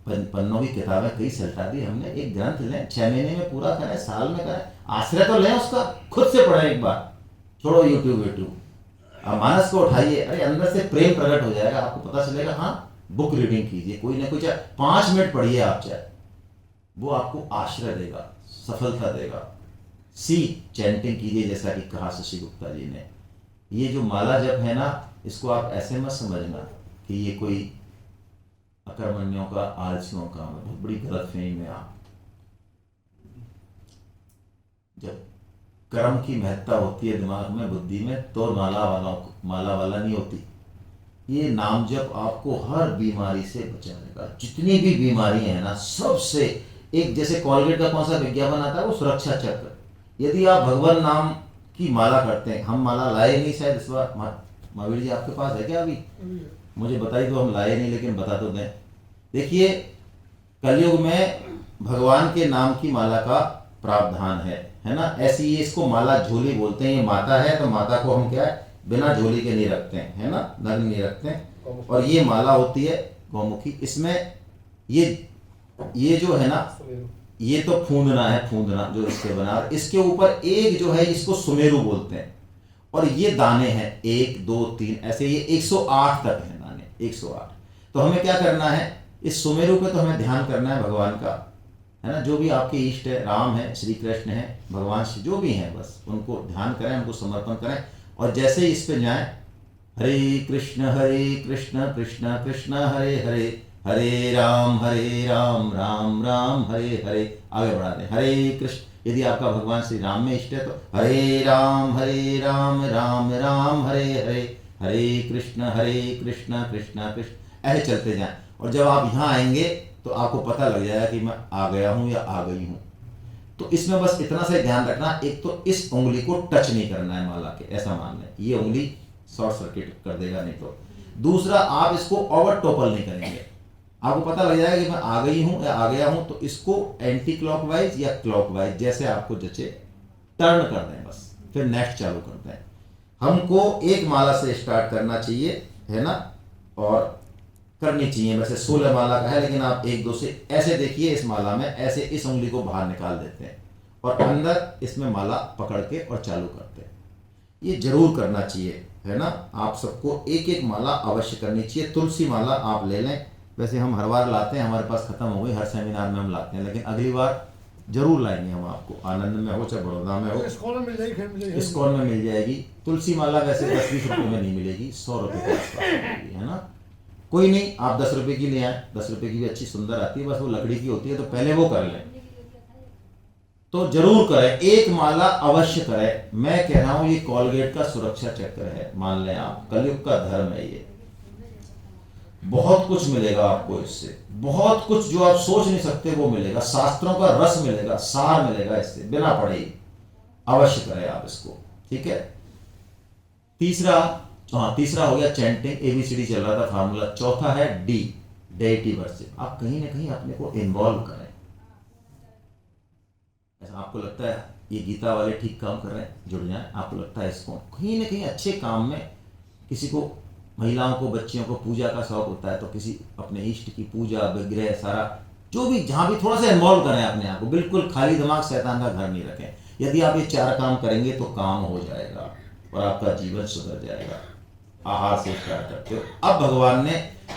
पन्नों की किताबें कई सल्टा दी हमने, एक ग्रंथ लें, 6 महीने में पूरा करें, साल में करें, आश्रय तो लें उसका, खुद से पढ़ें एक बार, छोड़ो यूट्यूब। मानस को उठाइए, अरे अंदर से प्रेम प्रकट हो जाएगा, आपको पता चलेगा। हाँ, बुक रीडिंग कीजिए, कोई ना कोई, चाहे 5 मिनट पढ़िए आप, चाहे, वो आपको आश्रय देगा, सफलता देगा। C चैंटिंग कीजिए, जैसा कि कहा शशि गुप्ता जी ने। ये जो माला जप है ना, इसको आप ऐसे मत समझना कि ये कोई अकर्मण्यों का, आलसियों का, बहुत बड़ी गलतफहमी में आप। जब कर्म की महत्ता होती है दिमाग में, बुद्धि में, तो माला वाला नहीं होती। ये नाम जप आपको हर बीमारी से बचाएगा। जितनी भी बीमारी है ना, सबसे, एक जैसे कॉलगेट का कौन सा विज्ञापन आता है, वो सुरक्षा चक्र। यदि आप भगवान नाम की माला करते हैं, हम माला लाए नहीं शायद इस बार, महावीर जी आपके पास है क्या अभी? मुझे बताइए तो, हम लाए नहीं, लेकिन बता तो दें। देखिए, कलयुग में भगवान के नाम की माला का प्रावधान है ना। ऐसी ये, इसको माला झोली बोलते हैं। ये माता है तो माता को हम क्या है, बिना झोली के नहीं रखते हैं, है ना, नग्न नहीं रखते हैं। और ये माला होती है गौमुखी। इसमें ये जो है ना, ये तो फूंदना है, फूंदना जो इससे बना, और इसके ऊपर एक जो है, इसको सुमेरु बोलते हैं। और ये दाने हैं 1 2 3 ऐसे, ये 108 तक हैं दाने, 108। तो हमें क्या करना है, इस सुमेरु पे तो हमें ध्यान करना है भगवान का, है ना। जो भी आपके इष्ट है, राम है, श्री कृष्ण है, भगवान श्री जो भी हैं, बस उनको ध्यान करें, उनको समर्पण करें। और जैसे ही इस पे जाएं, हरे कृष्ण कृष्ण कृष्ण हरे हरे, हरे राम राम राम हरे हरे, आगे बढ़ा दें हरे कृष्ण। यदि आपका भगवान श्री राम में इष्ट है तो हरे राम राम राम हरे हरे, हरे कृष्ण कृष्ण कृष्ण, ऐसे चलते जाएं। और जब आप यहाँ आएंगे तो आपको पता लग जाएगा कि मैं आ गया हूँ या आ गई हूँ। तो इसमें बस इतना सा ध्यान रखना, एक तो इस उंगली को टच नहीं करना है माला के, ऐसा मान लें, ये उंगली शॉर्ट सर्किट कर देगा नहीं तो। दूसरा, आप इसको ओवर टोपल नहीं करेंगे, आपको पता लग जाएगा कि मैं आ गई हूँ या आ गया हूँ। तो इसको एंटी क्लॉकवाइज या क्लॉकवाइज, जैसे आपको जचे, टर्न कर दें बस, फिर नेक्स्ट चालू करते हैं। हमको एक माला से स्टार्ट करना चाहिए, है ना, और करनी चाहिए। वैसे 16 माला का है, लेकिन आप 1-2 से ऐसे देखिए, इस माला में ऐसे इस उंगली को बाहर निकाल देते हैं और अंदर इसमें माला पकड़ के और चालू करते हैं। ये जरूर करना चाहिए, है ना। आप सबको एक एक माला अवश्य करनी चाहिए। तुलसी माला आप ले लें, वैसे हम हर बार लाते हैं, हमारे पास खत्म हो गई, हर सेमिनार में हम लाते हैं, लेकिन अगली बार जरूर लाएंगे हम आपको। आनंद में हो चाहे बड़ौदा में हो, इस्कॉन में मिल जाएगी तुलसी माला। वैसे 10-20 रुपये में नहीं मिलेगी, 100 रुपये के आसपास मिलेगी, है ना। कोई नहीं, आप 10 रुपए की ले आए, 10 रुपए की भी अच्छी सुंदर आती है, बस वो लकड़ी की होती है, तो पहले वो कर लें। तो जरूर करें, एक माला अवश्य करें। मैं कह रहा हूं ये कोलगेट का सुरक्षा चक्र है, मान लें आप, कलयुग का धर्म है ये। बहुत कुछ मिलेगा आपको इससे, बहुत कुछ जो आप सोच नहीं सकते वो मिलेगा, शास्त्रों का रस मिलेगा, सार मिलेगा इससे, बिना पढ़े ही। अवश्य करें आप इसको, ठीक है। तीसरा, हाँ तीसरा हो गया चैंटिंग, एबीसीडी चल रहा था फार्मूला। चौथा है डी, डेटी वर्शिप। आप कहीं ना कहीं अपने को इन्वॉल्व करें। ऐसा आपको लगता है ये गीता वाले ठीक काम कर रहे हैं, जुड़ जाएं। आपको लगता है इसको कहीं ना कहीं अच्छे काम में, किसी को, महिलाओं को, बच्चियों को पूजा का शौक होता है, तो किसी अपने इष्ट की पूजा, विग्रह, सारा जो भी, जहाँ भी थोड़ा सा इन्वॉल्व करें अपने आप को। बिल्कुल खाली दिमाग शैतान का घर नहीं रखें। यदि आप ये 4 काम करेंगे तो काम हो जाएगा और आपका जीवन सुधर जाएगा। आहार से स्टार्ट करते हो। अब भगवान ने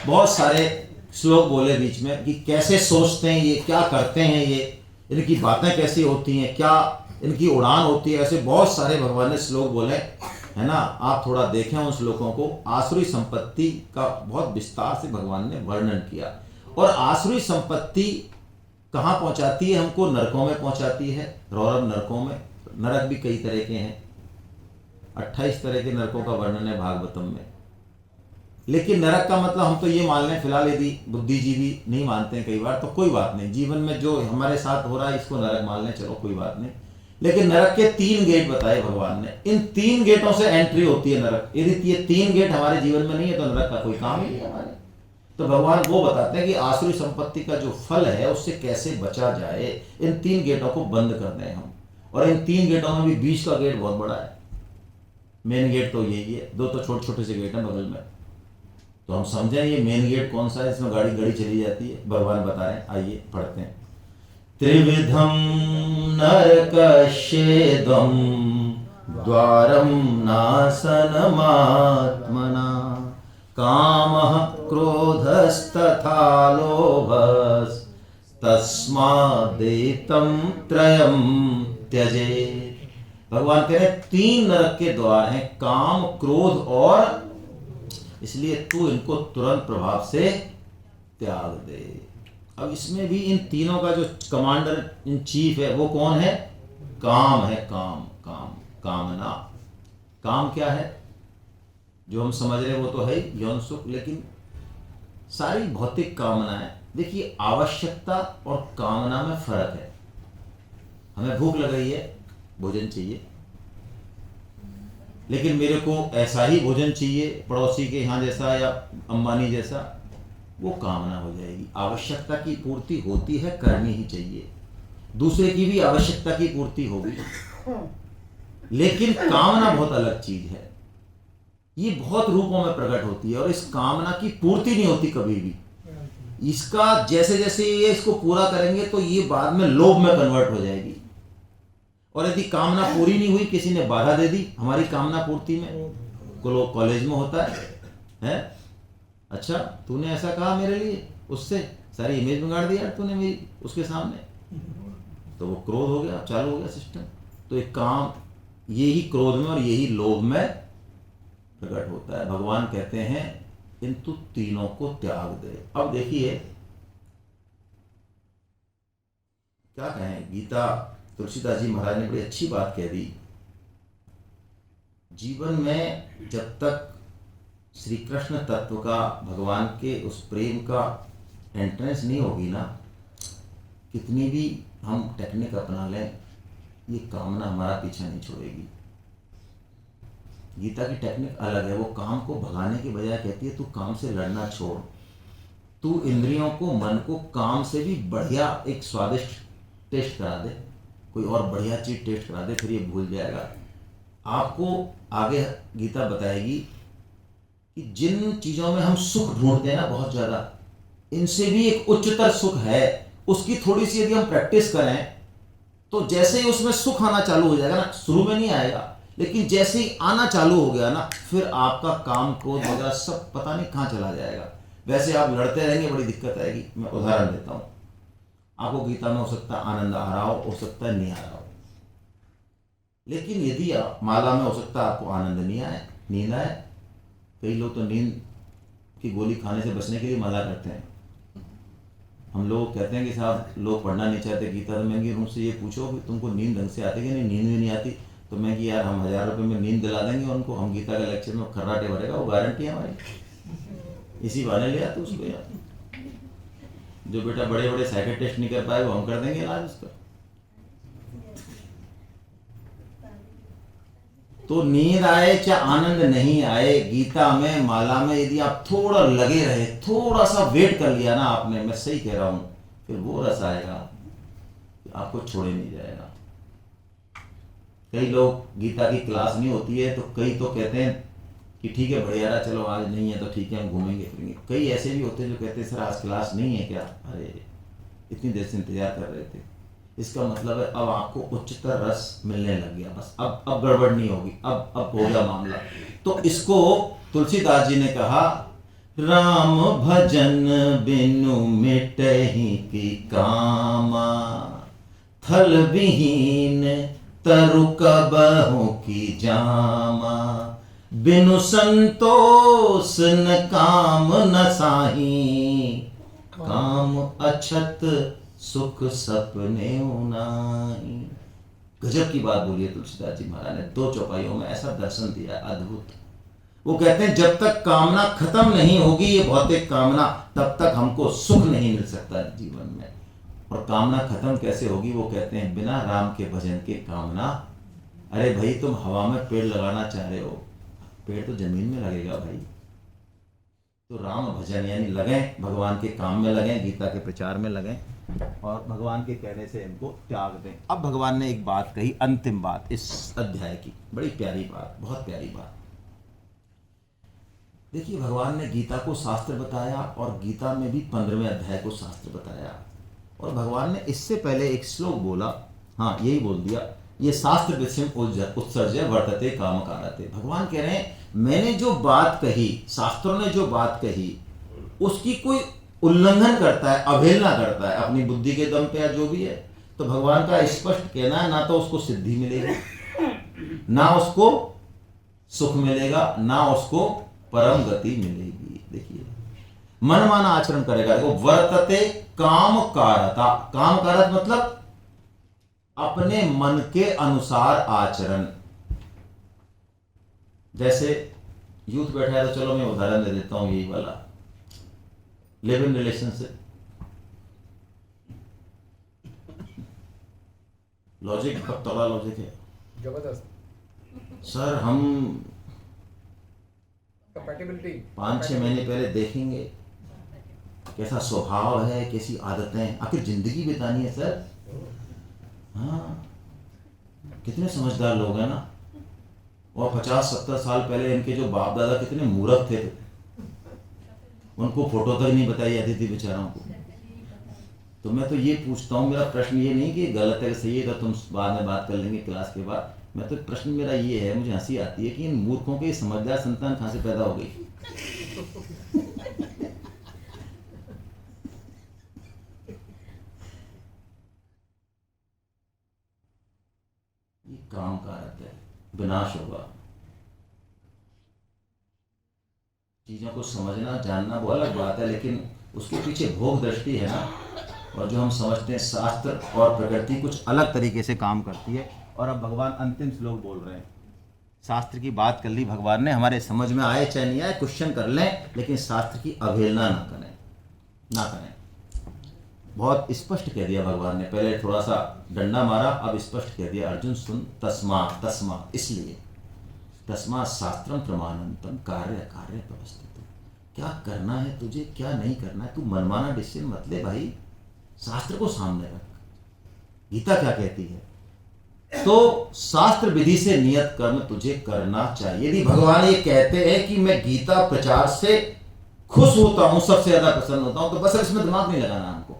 बहुत सारे श्लोक बोले बीच में कि कैसे सोचते हैं ये, क्या करते हैं ये, इनकी बातें कैसी होती हैं, क्या इनकी उड़ान होती है। ऐसे बहुत सारे भगवान ने श्लोक बोले, है ना। आप थोड़ा देखें उन श्लोकों को। आसुरी संपत्ति का बहुत विस्तार से भगवान ने वर्णन किया। और आसुरी संपत्ति कहाँ पहुंचाती है हमको? नरकों में पहुंचाती है, रौरव नरकों में। नरक भी कई तरह के हैं, 28 तरह के नरकों का वर्णन है भागवतम में। लेकिन नरक का मतलब हम तो ये मान लें फिलहाल, यदि बुद्धिजीवी नहीं मानते हैं कई बार, तो कोई बात नहीं, जीवन में जो हमारे साथ हो रहा है इसको नरक मान लें, चलो कोई बात नहीं। लेकिन नरक के 3 गेट बताए भगवान ने। इन 3 गेटों से एंट्री होती है नरक। यदि ये 3 गेट हमारे जीवन में नहीं है तो नरक का कोई काम ही नहीं है हमारे। तो भगवान वो बताते हैं कि आसुरी संपत्ति का जो फल है उससे कैसे बचा जाए। इन 3 गेटों को बंद कर दें हम। और इन 3 गेटों में भी बीच का गेट बहुत बड़ा है। मेन गेट तो यही है, 2 तो छोटे छोटे से गेट हैं बगल में। तो हम समझें ये मेन गेट कौन सा है, इसमें गाड़ी गड़ी चली जाती है। भगवान बता रहे हैं, आइए पढ़ते हैं। त्रिविधम नरकस्येदं द्वारं नाशनमात्मना कामः क्रोधस्तथा लोभस्तस्मादेतं त्रयं त्यजेत्। भगवान कह रहे हैं 3 नरक के द्वार हैं, काम, क्रोध और, इसलिए तू इनको तुरंत प्रभाव से त्याग दे। अब इसमें भी इन तीनों का जो कमांडर इन चीफ है वो कौन है? काम है। काम, काम, कामना। काम क्या है जो हम समझ रहे हैं वो तो है यौन सुख, लेकिन सारी भौतिक कामनाएं, देखिए आवश्यकता और कामना में फर्क है। हमें भूख लग रही है, भोजन चाहिए, लेकिन मेरे को ऐसा ही भोजन चाहिए पड़ोसी के यहाँ जैसा या अंबानी जैसा, वो कामना हो जाएगी। आवश्यकता की पूर्ति होती है, करनी ही चाहिए। दूसरे की भी आवश्यकता की पूर्ति होगी, लेकिन कामना बहुत अलग चीज है। ये बहुत रूपों में प्रकट होती है और इस कामना की पूर्ति नहीं होती कभी भी। इसका जैसे जैसे ये इसको पूरा करेंगे तो ये बाद में लोभ में कन्वर्ट हो जाएगी। और यदि कामना पूरी नहीं हुई, किसी ने बाधा दे दी हमारी कामना पूर्ति में, कॉलेज में होता है? अच्छा तूने ऐसा कहा मेरे लिए, उससे सारी इमेज बिगाड़ दी यार तूने मेरी उसके सामने, तो वो क्रोध हो गया, चालू हो गया सिस्टम। तो एक काम यही क्रोध में और यही लोभ में प्रकट होता है। भगवान कहते हैं इन तू तीनों को त्याग दे। अब देखिए क्या कहें, गीता तुलसीदास जी महाराज ने बड़ी अच्छी बात कह दी। जीवन में जब तक श्री कृष्ण तत्व का, भगवान के उस प्रेम का एंट्रेंस नहीं होगी ना, कितनी भी हम टेक्निक अपना लें, ये कामना हमारा पीछा नहीं छोड़ेगी। गीता की टेक्निक अलग है। वो काम को भगाने के बजाय कहती है तू काम से लड़ना छोड़, तू इंद्रियों को, मन को काम से भी बढ़िया एक स्वादिष्ट टेस्ट करा दे, कोई और बढ़िया चीज टेस्ट करा दे, फिर ये भूल जाएगा। आपको आगे गीता बताएगी कि जिन चीजों में हम सुख ढूंढते हैं ना बहुत ज्यादा, इनसे भी एक उच्चतर सुख है, उसकी थोड़ी सी यदि हम प्रैक्टिस करें तो जैसे ही उसमें सुख आना चालू हो जाएगा ना, शुरू में नहीं आएगा लेकिन जैसे ही आना चालू हो गया ना, फिर आपका काम, क्रोध वगैरह सब पता नहीं कहाँ चला जाएगा। वैसे आप लड़ते रहेंगे, बड़ी दिक्कत आएगी। मैं उदाहरण देता हूँ आपको। गीता में हो सकता है आनंद आ रहा हो सकता है नहीं आ रहा हो, लेकिन यदि आप माला में हो सकता है आपको आनंद नहीं आए, नींद आए। कई लोग तो नींद की गोली खाने से बचने के लिए मना करते हैं। हम लोग कहते हैं कि साहब लोग पढ़ना नहीं चाहते गीता, तो मैं कि उनसे ये पूछो कि तुमको नींद ढंग से आती कि नहीं, नींद भी नहीं आती, तो मैं कि यार हम 1000 रुपये में नींद दिला देंगे उनको, हम गीता के लेक्चर में खर्राटे भरेगा, वो गारंटी है हमारी। इसी बहाने ले आते उसको यार, जो बेटा बड़े बड़े साइकियाट्रिस्ट नहीं कर पाए वो हम कर देंगे इलाज उसका। तो नींद आए चाहे आनंद नहीं आए, गीता में माला में यदि आप थोड़ा लगे रहे, थोड़ा सा वेट कर लिया ना आपने, मैं सही कह रहा हूं, फिर वो रस आएगा, आपको छोड़े नहीं जाएगा। कई लोग गीता की क्लास नहीं होती है तो कई तो कहते हैं कि ठीक है बढ़िया, चलो आज नहीं है तो ठीक है हम घूमेंगे फिरेंगे। कई ऐसे भी होते हैं जो कहते हैं सर आज क्लास नहीं है क्या, अरे इतनी देर से इंतजार कर रहे थे। इसका मतलब है अब आपको उच्चतर रस मिलने लग गया, बस अब गड़बड़ नहीं होगी, अब हो गया मामला। तो इसको तुलसीदास जी ने कहा, राम भजन बिनु मिटहि की कामा, थल विहीन तरु कबहु की जामा, बिनु संतोष न काम न साही, काम अछत सुख सपने नाही। गजब की बात बोली है तुलसीदास जी महाराज ने, 2 चौपाइयों में ऐसा दर्शन दिया अद्भुत। वो कहते हैं जब तक कामना खत्म नहीं होगी ये भौतिक कामना, तब तक हमको सुख नहीं मिल सकता जीवन में। और कामना खत्म कैसे होगी, वो कहते हैं बिना राम के भजन के कामना। अरे भाई तुम हवा में पेड़ लगाना चाह रहे हो, पेड़ तो जमीन में लगेगा भाई। तो राम भजन यानी लगें, भगवान के काम में लगें, गीता के प्रचार में लगें और भगवान के कहने से इनको त्याग दें। अब भगवान ने एक बात कही, अंतिम बात इस अध्याय की, बड़ी प्यारी बात, बहुत प्यारी बात। देखिए भगवान ने गीता को शास्त्र बताया और गीता में भी 15वें अध्याय को शास्त्र बताया। और भगवान ने इससे पहले एक श्लोक बोला, हाँ यही बोल दिया, ये शास्त्र विषम उत्सर्जय वर्तते काम कारते। भगवान कह रहे हैं मैंने जो बात कही, शास्त्रों ने जो बात कही, उसकी कोई उल्लंघन करता है, अवहेलना करता है अपनी बुद्धि के दम पे या जो भी है, तो भगवान का स्पष्ट कहना है ना तो उसको सिद्धि मिलेगी, ना उसको सुख मिलेगा, ना उसको परम गति मिलेगी। देखिए मनमाना आचरण करेगा। देखो वर्तते काम कारता, काम कारत मतलब अपने मन के अनुसार आचरण। जैसे यूथ बैठा है तो चलो मैं उदाहरण दे देता हूं, यही वाला लिव इन रिलेशनशिप। लॉजिक बहुत तगड़ा लॉजिक है, जबरदस्त सर। हम कंपैटिबिलिटी 5-6 महीने पहले देखेंगे कैसा स्वभाव है, कैसी आदतें, आखिर जिंदगी बितानी है सर। हाँ कितने समझदार लोग हैं ना, और 50-70 साल पहले इनके जो बाप दादा कितने मूर्ख थे, उनको फोटो तक नहीं बताई जाती थी बेचारों को। तो मैं तो ये पूछता हूँ, मेरा प्रश्न ये नहीं कि गलत है कि सही है, तो तुम बाद में बात कर लेंगे क्लास के बाद। मैं तो प्रश्न मेरा ये है, मुझे हंसी आती है कि इन मूर्खों के समझदार संतान कहाँ से पैदा हो गई। ये काम कारक है, विनाश होगा। चीजों को समझना जानना वो अलग बात है, लेकिन उसके पीछे भोग दृष्टि है ना, और जो हम समझते हैं शास्त्र और प्रकृति कुछ अलग तरीके से काम करती है। और अब भगवान अंतिम श्लोक बोल रहे हैं। शास्त्र की बात कर ली भगवान ने, हमारे समझ में आए चाहे नहीं आए, क्वेश्चन कर लें, लेकिन शास्त्र की अवहेलना ना करें। बहुत स्पष्ट कह दिया भगवान ने, पहले थोड़ा सा डंडा मारा, अब स्पष्ट कह दिया, अर्जुन सुन, तस्मा इसलिए, तस्मा शास्त्रम प्रमाणंतम कार्य व्यवस्थित। क्या करना है तुझे, क्या नहीं करना है, तू मनमाना डिसीजन मत ले भाई, शास्त्र को सामने रख। गीता क्या कहती है, तो शास्त्र विधि से नियत कर्म तुझे करना चाहिए। यदि भगवान ये कहते हैं कि मैं गीता प्रचार से खुश होता हूं, सबसे ज्यादा प्रसन्न होता हूं, तो बस इसमें दिमाग नहीं लगाना हमको।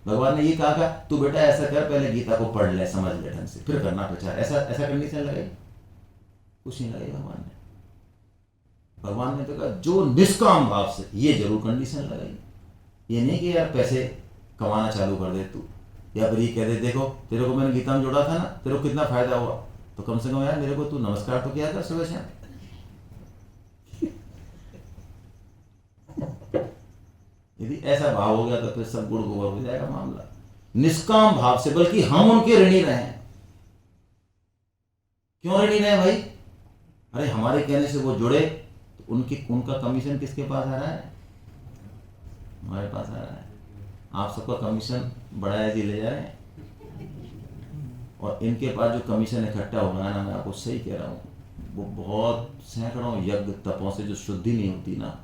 भगवान ने ये कहा तू बेटा ऐसा कर, पहले गीता को पढ़ ले, समझ ले ढंग से, फिर करना प्रचार। ऐसा कंडीशन लगाई, कुछ नहीं लगाई भगवान ने तो कहा जो निष्काम भाव से, ये जरूर कंडीशन लगाई। ये नहीं कि यार पैसे कमाना चालू कर दे तू, या फिर ये कह दे देखो तेरे को मैंने गीता में जोड़ा था ना, तेरे को कितना फायदा हुआ, तो कम से कम यार मेरे को तू नमस्कार तो किया कर सुबह शाम। यदि ऐसा भाव हो गया तो फिर सब गुड़ गोबर हो जाएगा मामला। निष्काम भाव से, बल्कि हम उनके ऋणी रहे हैं। क्यों ऋणी रहे भाई? अरे हमारे कहने से वो जुड़े तो उनका कमीशन किसके पास आ रहा है? हमारे पास आ रहा है। आप सबका कमीशन बढ़ाया जी ले जा रहे हैं, और इनके पास जो कमीशन इकट्ठा होना है ना, मैं आपको सही कह रहा हूँ, वो बहुत सैकड़ों यज्ञ तपों से जो शुद्धि नहीं होती ना,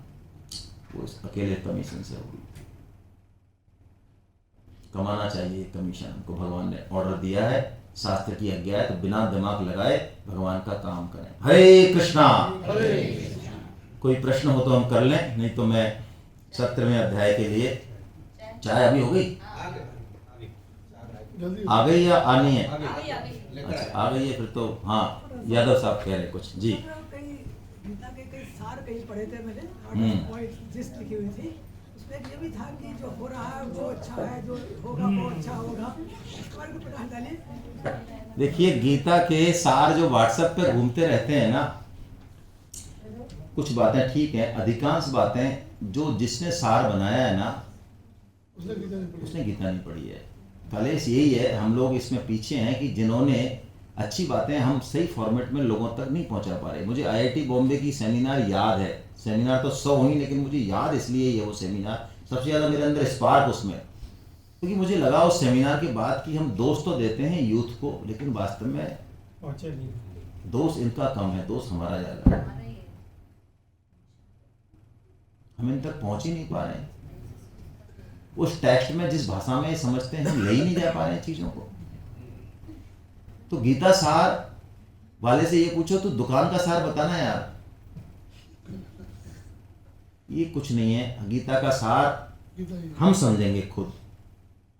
वो इस अकेले कमीशन से होगी। कमाना चाहिए कमीशन, हमको भगवान ने ऑर्डर दिया है, शास्त्र की आज्ञा है, तो बिना दिमाग लगाए भगवान का काम करें। हरे कृष्णा। कोई प्रश्न हो तो हम कर लें, नहीं तो मैं 17वें अध्याय के लिए, चाय अभी हो गई, आ गई या आनी है? अच्छा आ गई है फिर तो। हाँ यादव साहब कह रहे कुछ जी। गीता के कई सार कहीं पढ़े थे मैंने, पॉइंट लिस्ट लिखी हुई थी, उसमें ये भी था कि जो हो रहा है वो अच्छा है, जो होगा वो अच्छा होगा। इसके बारे में प्रकाश डालिए। देखिए गीता के सार जो व्हाट्सएप पे घूमते रहते हैं ना, कुछ बातें ठीक हैं, अधिकांश बातें जो जिसने सार बनाया है ना, उसने गीता नहीं पढ़ी है। कलेश यही है, हम लोग इसमें पीछे हैं कि जिन्होंने अच्छी बातें हम सही फॉर्मेट में लोगों तक नहीं पहुंचा पा रहे। मुझे आईआईटी बॉम्बे की सेमिनार याद है, सेमिनार तो 100 हुई, लेकिन मुझे याद इसलिए है वो सेमिनार, सबसे ज़्यादा मेरे अंदर स्पार्क उसमें, क्योंकि मुझे लगा उस सेमिनार के बाद कि हम दोस्त तो देते हैं यूथ को, लेकिन वास्तव में दोस्त इनका कम है, दोस्त हमारा ज़्यादा है। हम इन तक पहुंच ही नहीं पा रहे हैं। उस टेक्स्ट में जिस भाषा में समझते हैं, हम ले ही नहीं जा पा रहे हैं चीज़ों को। तो गीता सार वाले से ये पूछो तो दुकान का सार बताना यार, ये कुछ नहीं है। गीता का सार हम समझेंगे खुद,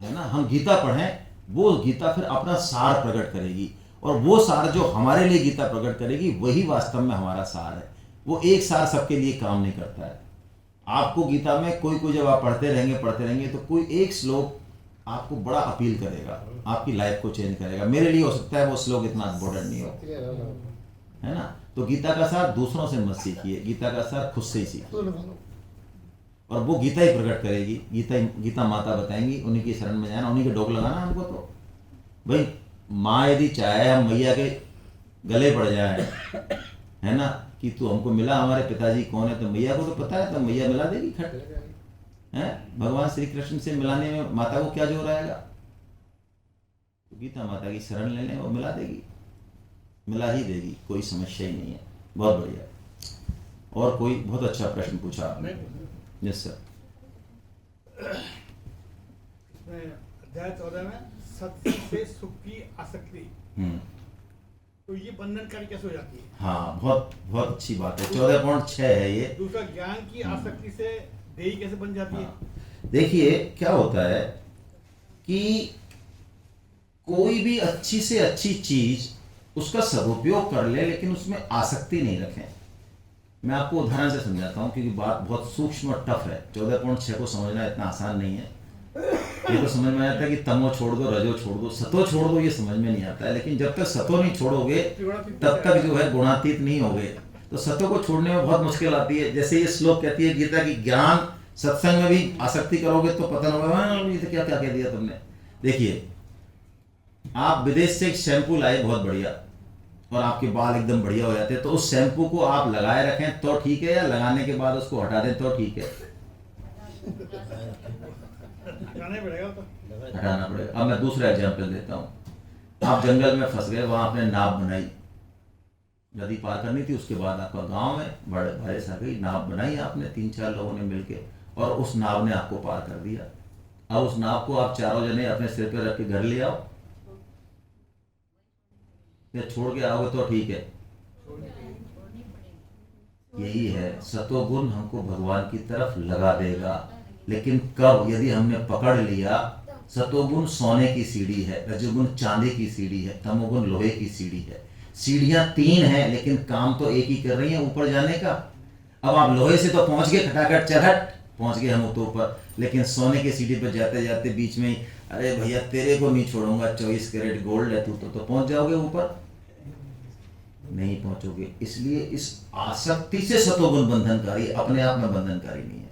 है ना। हम गीता पढ़ें, वो गीता फिर अपना सार प्रकट करेगी, और वो सार जो हमारे लिए गीता प्रकट करेगी वही वास्तव में हमारा सार है। वो एक सार सबके लिए काम नहीं करता है। आपको गीता में कोई जब आप पढ़ते रहेंगे तो कोई एक श्लोक आपको बड़ा अपील करेगा, आपकी लाइफ को चेंज करेगा। मेरे लिए हो सकता है वो श्लोक इतना इम्पोर्टेंट नहीं हो, है ना। तो गीता का सार दूसरों से मत सीखिए, गीता का सार खुद से ही सीखिए, और वो गीता ही प्रकट करेगी। गीता माता बताएंगी, उन्हीं की शरण में जाना, उन्हीं के डोक लगाना हमको। तो भाई माँ यदि चाहे हम मैया के गले पड़ जाए, है ना, कि तू हमको मिला, हमारे पिताजी कौन है, तो मैया को तो पता है, तो मैया मिला देगी खट है। भगवान श्री कृष्ण से मिलाने में माता को क्या जोर आएगा? तो गीता माता की शरण ले लें, वो मिला देगी, मिला ही देगी, कोई समस्या ही नहीं है। बहुत बढ़िया। और कोई बहुत अच्छा प्रश्न पूछा आपने। Yes sir. अध्याय 14 में सत्य से सुख की आसक्ति, तो ये बंधनकारी कैसे हो जाती है? हाँ बहुत बहुत अच्छी बात है। 14.6 है ये। दूसरा, ज्ञान की आसक्ति से देही कैसे बन जाती है? देखिए क्या होता है कि कोई भी अच्छी से अच्छी चीज उसका सदुपयोग कर ले, लेकिन उसमें आसक्ति नहीं रखें। मैं आपको उदाहरण से समझाता हूँ, क्योंकि बात बहुत सूक्ष्म और टफ है। 14.6 को समझना इतना आसान नहीं है। ये तो समझ में आता है कि तमो छोड़ दो, रजो छोड़ दो, सतो छोड़ दो, ये समझ में नहीं आता है। लेकिन जब तक सतो नहीं छोड़ोगे तब तक जो है गुणातीत नहीं होगे। तो सतो को छोड़ने में बहुत मुश्किल आती है। जैसे ये श्लोक कहती है गीता की, ज्ञान सत्संग में भी आसक्ति करोगे तो पतन होगा। ये तो क्या क्या कह दिया तुमने। देखिए आप विदेश से एक शैम्पू लाए बहुत बढ़िया, और आपके बाल एकदम बढ़िया हो जाते हैं, तो उस शैम्पू को आप लगाए रखें तो ठीक है, या लगाने के बाद उसको हटा दें तो ठीक है? हटाना पड़ेगा। हटाना पड़ेगा। अब मैं दूसरा एग्जाम्पल देता हूँ। आप जंगल में फंस गए, वहां आपने नाव बनाई, नदी पार करनी थी, उसके बाद आपका गांव में बड़े भाई सा गई, नाव बनाई आपने 3-4 लोगों ने मिलके, और उस नाव ने आपको पार कर दिया। अब उस नाव को आप चारों जने अपने सिर पे रख के घर ले आओ, या छोड़ के आओगे तो ठीक है? यही है, सतोगुण हमको भगवान की तरफ लगा देगा। लेकिन कब? यदि हमने पकड़ लिया। सतोगुण सोने की सीढ़ी है, रजोगुण चांदी की सीढ़ी है, तमोगुण लोहे की सीढ़ी है। सीढ़ियां 3 हैं, लेकिन काम तो एक ही कर रही है, ऊपर जाने का। अब आप लोहे से तो पहुंच गए, खटाखट चढ़ट पहुंच गए हम तो ऊपर, लेकिन सोने की सीढ़ी पर जाते जाते बीच में, अरे भैया तेरे को नहीं छोड़ूंगा, 24 कैरेट गोल्ड है तू, तो पहुंच जाओगे ऊपर? नहीं पहुंचोगे। इसलिए इस आसक्ति से सतोगुण बंधनकारी, अपने आप में बंधनकारी नहीं है।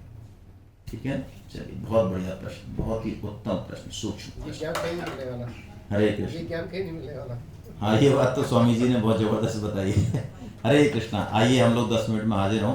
ठीक है, चलिए बहुत बढ़िया प्रश्न, बहुत ही उत्तम प्रश्न, सूक्ष्म। ये ज्ञान कहीं नहीं मिलने वाला, हरे ये कृष्ण। ज्ञान कहीं नहीं मिलने वाला। हाँ, ये बात तो स्वामी जी ने बहुत जबरदस्त बताई है। हरे कृष्णा। आइए हम लोग 10 मिनट में हाजिर हों।